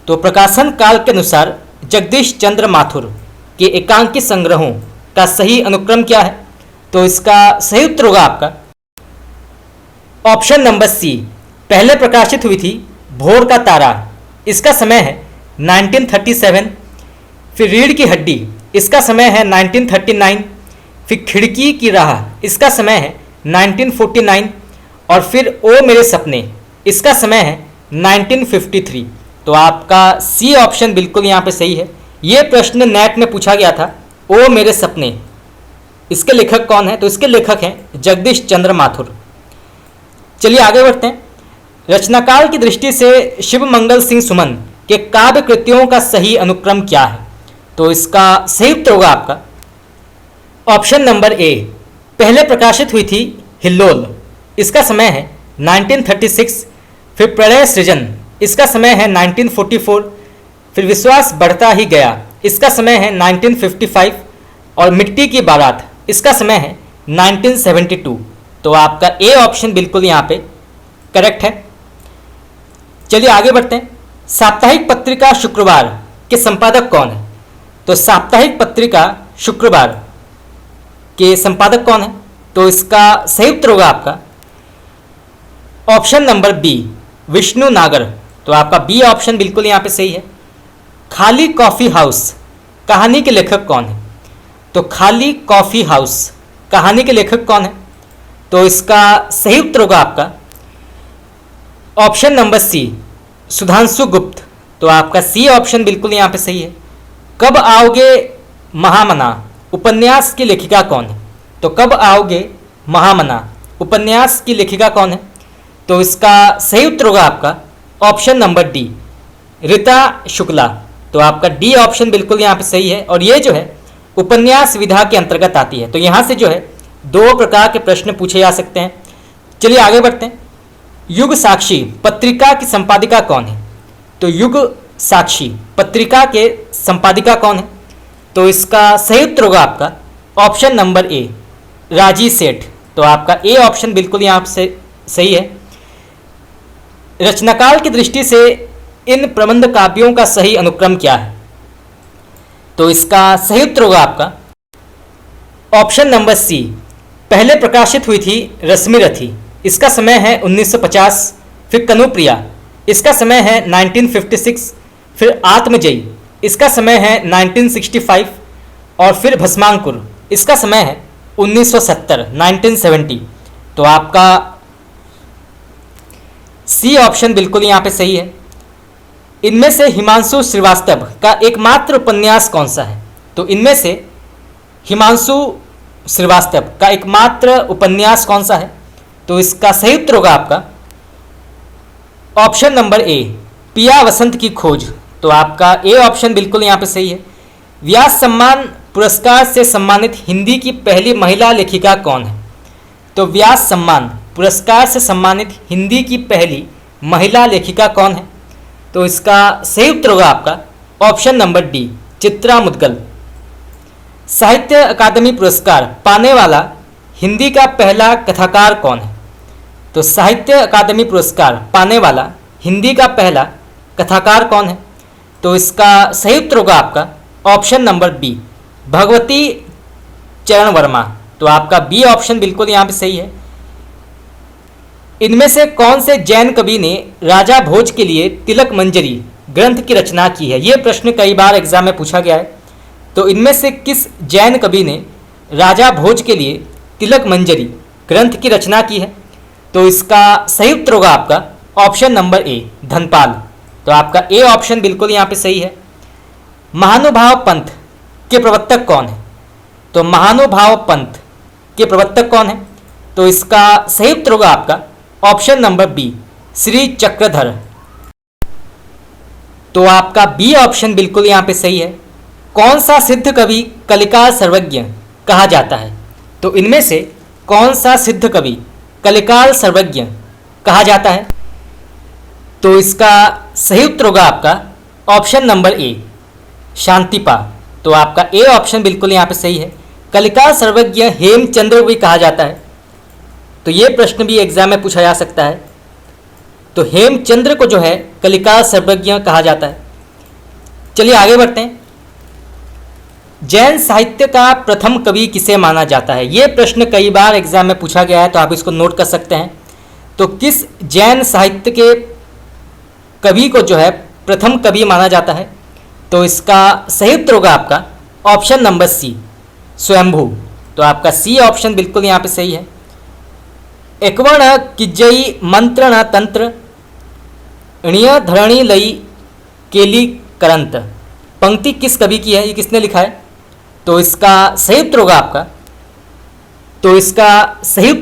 तो प्रकाशन काल के अनुसार जगदीश चंद्र माथुर के एकांकी संग्रहों का सही अनुक्रम क्या है? तो इसका सही उत्तर होगा आपका ऑप्शन नंबर सी, पहले प्रकाशित हुई थी भोर का तारा, इसका समय है 1937। फिर रीढ़ की हड्डी, इसका समय है 1939। फिर खिड़की की राह, इसका समय है 1949। और फिर ओ मेरे सपने, इसका समय है 1953। तो आपका सी ऑप्शन बिल्कुल यहाँ पे सही है। ये प्रश्न नेट में पूछा गया था, ओ मेरे सपने इसके लेखक कौन है? तो इसके लेखक हैं जगदीश चंद्र माथुर। चलिए आगे बढ़ते हैं। रचनाकाल की दृष्टि से शिव मंगल सिंह सुमन के काव्य कृतियों का सही अनुक्रम क्या है? तो इसका सही उत्तर होगा आपका ऑप्शन नंबर ए, पहले प्रकाशित हुई थी हिल्लोल, इसका समय है 1936। फिर प्रलय सृजन, इसका समय है 1944। फिर विश्वास बढ़ता ही गया, इसका समय है 1955। और मिट्टी की बारात, इसका समय है 1972। तो आपका ए ऑप्शन बिल्कुल यहाँ पे करेक्ट है। चलिए आगे बढ़ते हैं। साप्ताहिक पत्रिका शुक्रवार के संपादक कौन है? तो साप्ताहिक पत्रिका शुक्रवार के संपादक कौन है? तो इसका सही उत्तर होगा आपका ऑप्शन नंबर बी, विष्णु नागर। तो आपका बी ऑप्शन बिल्कुल यहाँ पे सही है। खाली कॉफ़ी हाउस कहानी के लेखक कौन है? तो खाली कॉफ़ी हाउस कहानी के लेखक कौन है? तो इसका सही उत्तर होगा आपका ऑप्शन नंबर सी, सुधांशु गुप्त। तो आपका सी ऑप्शन बिल्कुल यहाँ पे सही है। कब आओगे महामना उपन्यास की लेखिका कौन है? तो कब आओगे महामना उपन्यास की लेखिका कौन है? तो इसका सही उत्तर होगा आपका option number D, Rita Shukla. तो आपका डी ऑप्शन बिल्कुल यहाँ पे सही है। और ये जो है उपन्यास विधा के अंतर्गत आती है। तो यहाँ से जो है दो प्रकार के प्रश्न पूछे जा सकते हैं। चलिए आगे बढ़ते हैं। युग साक्षी पत्रिका की संपादिका कौन है? तो युग साक्षी पत्रिका के संपादिका कौन है? तो इसका सही उत्तर होगा आपका ऑप्शन नंबर ए, राजी सेठ। तो आपका ए ऑप्शन बिल्कुल यहाँ से सही है। रचनाकाल की दृष्टि से इन प्रबंध काव्यों का सही अनुक्रम क्या है? तो इसका सही उत्तर होगा आपका ऑप्शन नंबर सी, पहले प्रकाशित हुई थी रश्मि रथी, इसका समय है 1950। फिर कनुप्रिया, इसका समय है 1956। फिर आत्मजयी, इसका समय है 1965। और फिर भस्मांकुर, इसका समय है 1970। तो आपका सी ऑप्शन बिल्कुल यहाँ पे सही है। इनमें से हिमांशु श्रीवास्तव का एकमात्र उपन्यास कौन सा है? तो इनमें से हिमांशु श्रीवास्तव का एकमात्र उपन्यास कौन सा है? तो इसका सही उत्तर होगा आपका ऑप्शन नंबर ए, पिया वसंत की खोज। तो आपका ए ऑप्शन बिल्कुल यहाँ पे सही है। व्यास सम्मान पुरस्कार से सम्मानित हिंदी की पहली महिला लेखिका कौन है? तो व्यास सम्मान पुरस्कार से सम्मानित हिंदी की पहली महिला लेखिका कौन है? तो इसका सही उत्तर होगा आपका option number D, Chitra Mudgal. साहित्य अकादमी पुरस्कार पाने वाला हिंदी का पहला कथाकार कौन है? तो साहित्य अकादमी पुरस्कार पाने वाला हिंदी का पहला कथाकार कौन है? तो इसका सही उत्तर होगा आपका ऑप्शन नंबर बी, भगवती चरण वर्मा। तो आपका बी ऑप्शन बिल्कुल यहाँ पे सही है। इनमें से कौन से जैन कवि ने राजा भोज के लिए तिलक मंजरी ग्रंथ की रचना की है? ये प्रश्न कई बार एग्जाम में पूछा गया है। तो इनमें से किस जैन कवि ने राजा भोज के लिए तिलक मंजरी ग्रंथ की रचना की है? तो इसका सही उत्तर होगा आपका ऑप्शन नंबर ए, धनपाल। तो आपका ए ऑप्शन बिल्कुल यहाँ पे सही है। महानुभाव पंथ के प्रवर्तक कौन है? तो महानुभाव पंथ के प्रवर्तक कौन है? तो इसका सही उत्तर होगा आपका option number B, Shri Chakradhar. तो आपका बी ऑप्शन बिल्कुल यहाँ पे सही है। कौन सा सिद्ध कवि कलिकाल सर्वज्ञ कहा जाता है? तो इनमें से कौन सा सिद्ध कवि कलिकाल सर्वज्ञ कहा जाता है? तो इसका सही उत्तर होगा आपका ऑप्शन नंबर ए, शांतिपा। तो आपका ए ऑप्शन बिल्कुल यहाँ पे सही है। कलिकाल सर्वज्ञ हेमचंद्र भी कहा जाता है, तो ये प्रश्न भी एग्जाम में पूछा जा सकता है। तो हेमचंद्र को जो है कलिकाल सर्वज्ञ कहा जाता है। चलिए आगे बढ़ते हैं। जैन साहित्य का प्रथम कवि किसे माना जाता है? ये प्रश्न कई बार एग्जाम में पूछा गया है, तो आप इसको नोट कर सकते हैं। तो किस जैन साहित्य के कवि को जो है प्रथम कवि माना जाता है? तो इसका सही उत्तर होगा आपका ऑप्शन नंबर सी, स्वयंभू। तो आपका सी ऑप्शन बिल्कुल यहाँ पे सही है। एकवर्ण किज्जई मंत्रण तंत्र णीय धरणी लई केली करंत, पंक्ति किस कवि की है? ये किसने लिखा है? तो इसका सही उत्तर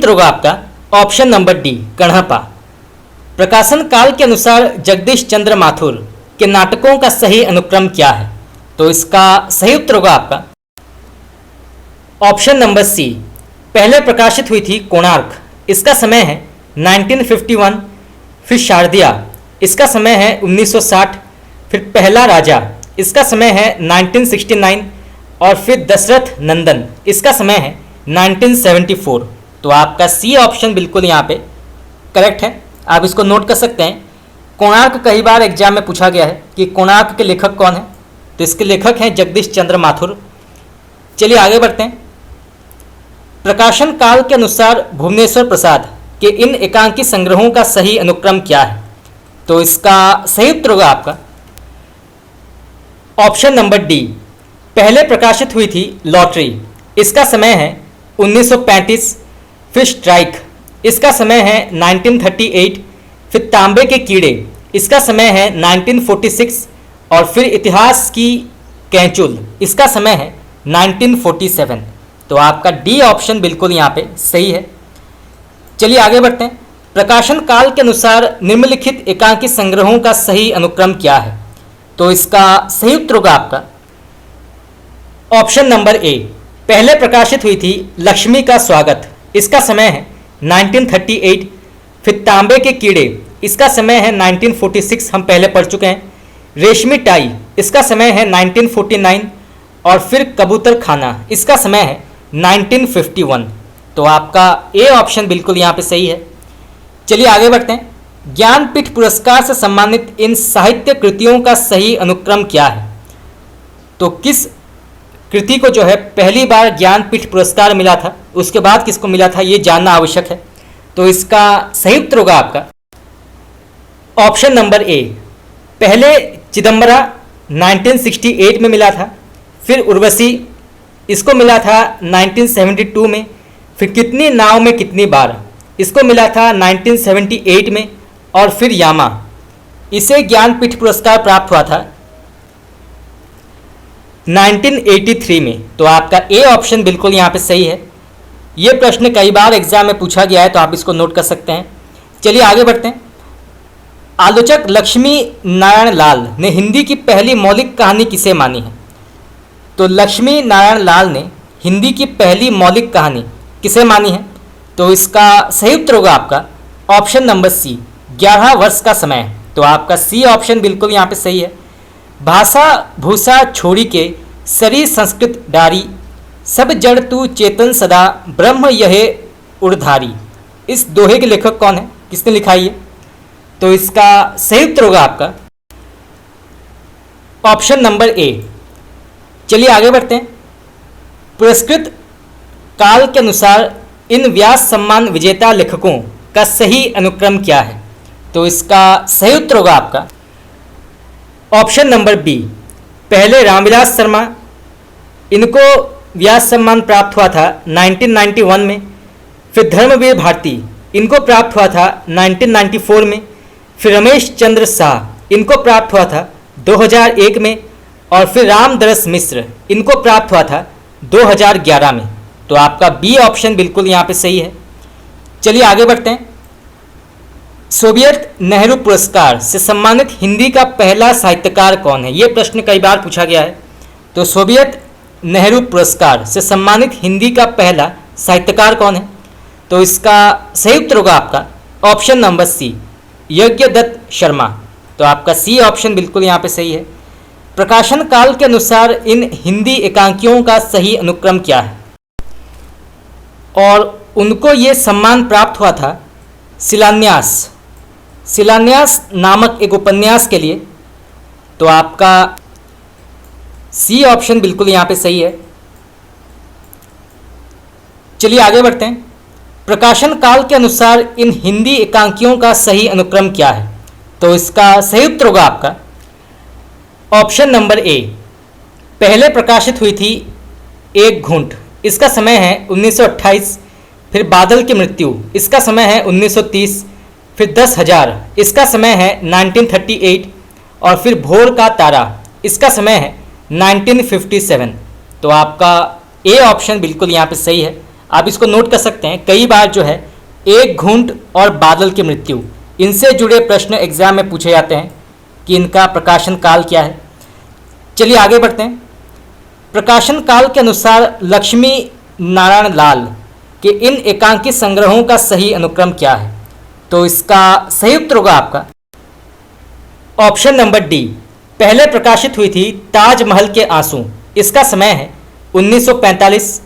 होगा आपका ऑप्शन नंबर डी, कण्हपा। प्रकाशन काल के अनुसार जगदीश चंद्र माथुर के नाटकों का सही अनुक्रम क्या है? तो इसका सही उत्तर होगा आपका ऑप्शन नंबर सी, पहले प्रकाशित हुई थी कोणार्क, इसका समय है 1951। फिर शारदिया, इसका समय है 1960। फिर पहला राजा, इसका समय है 1969। और फिर दशरथ नंदन, इसका समय है 1974। तो आपका सी ऑप्शन बिल्कुल यहाँ पे करेक्ट है, आप इसको नोट कर सकते हैं। कोणार्क कई बार एग्जाम में पूछा गया है कि कोणार्क के लेखक कौन है? तो इसके लेखक हैं जगदीश चंद्र माथुर। चलिए आगे बढ़ते हैं। प्रकाशन काल के अनुसार भुवनेश्वर प्रसाद के इन एकांकी संग्रहों का सही अनुक्रम क्या है? तो इसका सही उत्तर होगा आपका ऑप्शन नंबर डी, पहले प्रकाशित हुई थी लॉटरी, इसका समय है 1935। फिर स्ट्राइक, इसका समय है 1938। फिर तांबे के कीड़े, इसका समय है 1946। और फिर इतिहास की कैंचुल, इसका समय है 1947। तो आपका डी ऑप्शन बिल्कुल यहाँ पे सही है। चलिए आगे बढ़ते हैं। प्रकाशन काल के अनुसार निम्नलिखित एकांकी संग्रहों का सही अनुक्रम क्या है? तो इसका सही उत्तर होगा आपका ऑप्शन नंबर ए, पहले प्रकाशित हुई थी लक्ष्मी का स्वागत, इसका समय है 1938। फिर तांबे के कीड़े, इसका समय है 1946, हम पहले पढ़ चुके हैं। रेशमी टाई, इसका समय है 1949। और फिर कबूतर खाना, इसका समय है 1951। तो आपका ए ऑप्शन बिल्कुल यहाँ पे सही है। चलिए आगे बढ़ते हैं। ज्ञानपीठ पुरस्कार से सम्मानित इन साहित्य कृतियों का सही अनुक्रम क्या है? तो किस कृति को जो है पहली बार ज्ञानपीठ पुरस्कार मिला था, उसके बाद किसको मिला था, ये जानना आवश्यक है। तो इसका सही उत्तर होगा आपका ऑप्शन नंबर ए, पहले चिदम्बरा 1968 में मिला था। फिर उर्वशी, इसको मिला था 1972 में। फिर कितनी नाव में कितनी बार, इसको मिला था 1978 में। और फिर यामा, इसे ज्ञानपीठ पुरस्कार प्राप्त हुआ था 1983 में। तो आपका ए ऑप्शन बिल्कुल यहाँ पे सही है। ये प्रश्न कई बार एग्जाम में पूछा गया है, तो आप इसको नोट कर सकते हैं। चलिए आगे बढ़ते हैं। आलोचक लक्ष्मी नारायण लाल ने हिंदी की पहली मौलिक कहानी किसे मानी है? तो लक्ष्मी नारायण लाल ने हिंदी की पहली मौलिक कहानी किसे मानी है? तो इसका सही उत्तर होगा आपका ऑप्शन नंबर सी, 11 वर्ष का समय। तो आपका सी ऑप्शन बिल्कुल यहाँ पे सही है। भाषा भूषा छोड़ी के शरीर संस्कृत डारी, सब जड़ तू चेतन सदा ब्रह्म यहे उड़धारी, इस दोहे के लेखक कौन है? किसने लिखा है? तो इसका सही उत्तर होगा आपका ऑप्शन नंबर ए। चलिए आगे बढ़ते हैं। पुरस्कृत काल के अनुसार इन व्यास सम्मान विजेता लेखकों का सही अनुक्रम क्या है? तो इसका सही उत्तर होगा आपका ऑप्शन नंबर बी, पहले रामविलास शर्मा, इनको व्यास सम्मान प्राप्त हुआ था 1991 में। फिर धर्मवीर भारती, इनको प्राप्त हुआ था 1994 में। फिर रमेश चंद्र शाह, इनको प्राप्त हुआ था 2001 में। और फिर रामदरस मिश्र, इनको प्राप्त हुआ था 2011 में। तो आपका बी ऑप्शन बिल्कुल यहाँ पे सही है। चलिए आगे बढ़ते हैं। सोवियत नेहरू पुरस्कार से सम्मानित हिंदी का पहला साहित्यकार कौन है? ये प्रश्न कई बार पूछा गया है। तो सोवियत नेहरू पुरस्कार से सम्मानित हिंदी का पहला साहित्यकार कौन है? तो इसका सही उत्तर होगा आपका option number C, Yagyadatt Sharma. तो आपका सी ऑप्शन बिल्कुल यहाँ पे सही है। प्रकाशन काल के अनुसार इन हिंदी एकांकियों का सही अनुक्रम क्या है? और उनको ये सम्मान प्राप्त हुआ था शिलान्यास नामक एक उपन्यास के लिए। तो आपका सी ऑप्शन बिल्कुल यहाँ पे सही है। चलिए आगे बढ़ते हैं। प्रकाशन काल के अनुसार इन हिंदी एकांकियों का सही अनुक्रम क्या है? तो इसका सही उत्तर होगा आपका ऑप्शन नंबर ए, पहले प्रकाशित हुई थी एक घूंट, इसका समय है 1928। फिर बादल की मृत्यु, इसका समय है 1930। फिर 10,000, इसका समय है 1938। और फिर भोर का तारा, इसका समय है 1957। तो आपका ए ऑप्शन बिल्कुल यहाँ पे सही है। आप इसको नोट कर सकते हैं, कई बार जो है एक घूंट और बादल की मृत्यु, इनसे जुड़े प्रश्न एग्जाम में पूछे जाते हैं कि इनका प्रकाशन काल क्या है। चलिए आगे बढ़ते हैं। प्रकाशन काल के अनुसार लक्ष्मी नारायण लाल के इन एकांकी संग्रहों का सही अनुक्रम क्या है? तो इसका सही उत्तर होगा आपका ऑप्शन नंबर डी, पहले प्रकाशित हुई थी ताजमहल के आंसू, इसका समय है 1945।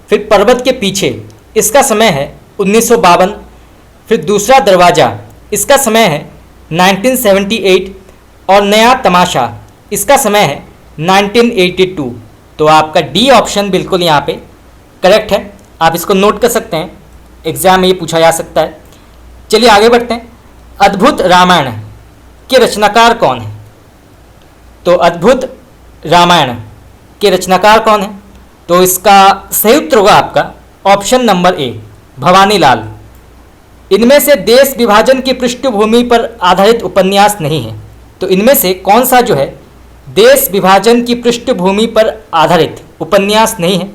फिर पर्वत के पीछे, इसका समय है 1952। फिर दूसरा दरवाज़ा, इसका समय है 1978। और नया तमाशा, इसका समय है 1982। तो आपका डी ऑप्शन बिल्कुल यहाँ पे करेक्ट है। आप इसको नोट कर सकते हैं, एग्जाम में ये पूछा जा सकता है। चलिए आगे बढ़ते हैं। अद्भुत रामायण के रचनाकार कौन है? तो अद्भुत रामायण के रचनाकार कौन है? तो इसका सही उत्तर होगा आपका ऑप्शन नंबर ए, भवानी लाल। इनमें से देश विभाजन की पृष्ठभूमि पर आधारित उपन्यास नहीं है। तो इनमें से कौन सा जो है देश विभाजन की पृष्ठभूमि पर आधारित उपन्यास नहीं है?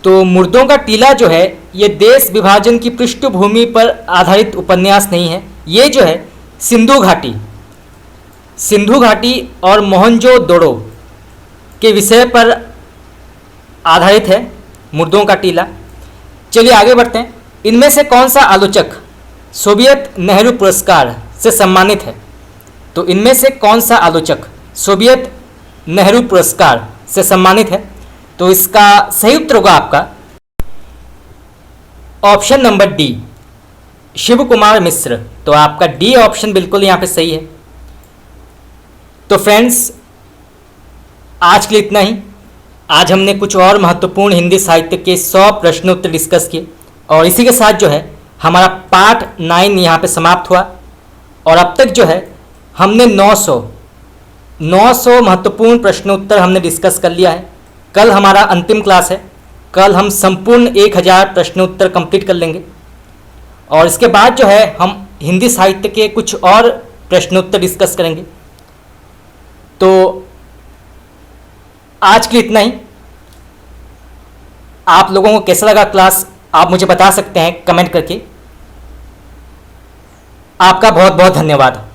तो मुर्दों का टीला जो है ये देश विभाजन की पृष्ठभूमि पर आधारित उपन्यास नहीं है। ये जो है सिंधु घाटी और मोहनजोदड़ो के विषय पर आधारित है मुर्दों का टीला। चलिए आगे बढ़ते हैं। इनमें से कौन सा आलोचक सोवियत नेहरू पुरस्कार से सम्मानित है? तो इनमें से कौन सा आलोचक सोवियत नेहरू पुरस्कार से सम्मानित है? तो इसका सही उत्तर होगा आपका option number D, Shiv Kumar Mishra. तो आपका डी ऑप्शन बिल्कुल यहाँ पे सही है। तो फ्रेंड्स, आज के लिए इतना ही। आज हमने कुछ और महत्वपूर्ण हिंदी साहित्य के 100 प्रश्नोत्तर डिस्कस किए और इसी के साथ जो है हमारा पार्ट 9 यहाँ पे समाप्त हुआ। और अब तक जो है हमने 900 महत्वपूर्ण प्रश्नोत्तर हमने डिस्कस कर लिया है। कल हमारा अंतिम क्लास है। कल हम संपूर्ण 1000 प्रश्नोत्तर कंप्लीट कर लेंगे और इसके बाद जो है हम हिंदी साहित्य के कुछ और प्रश्नोत्तर डिस्कस करेंगे। तो आज के लिए इतना ही। आप लोगों को कैसा लगा क्लास आप मुझे बता सकते हैं कमेंट करके। आपका बहुत बहुत धन्यवाद।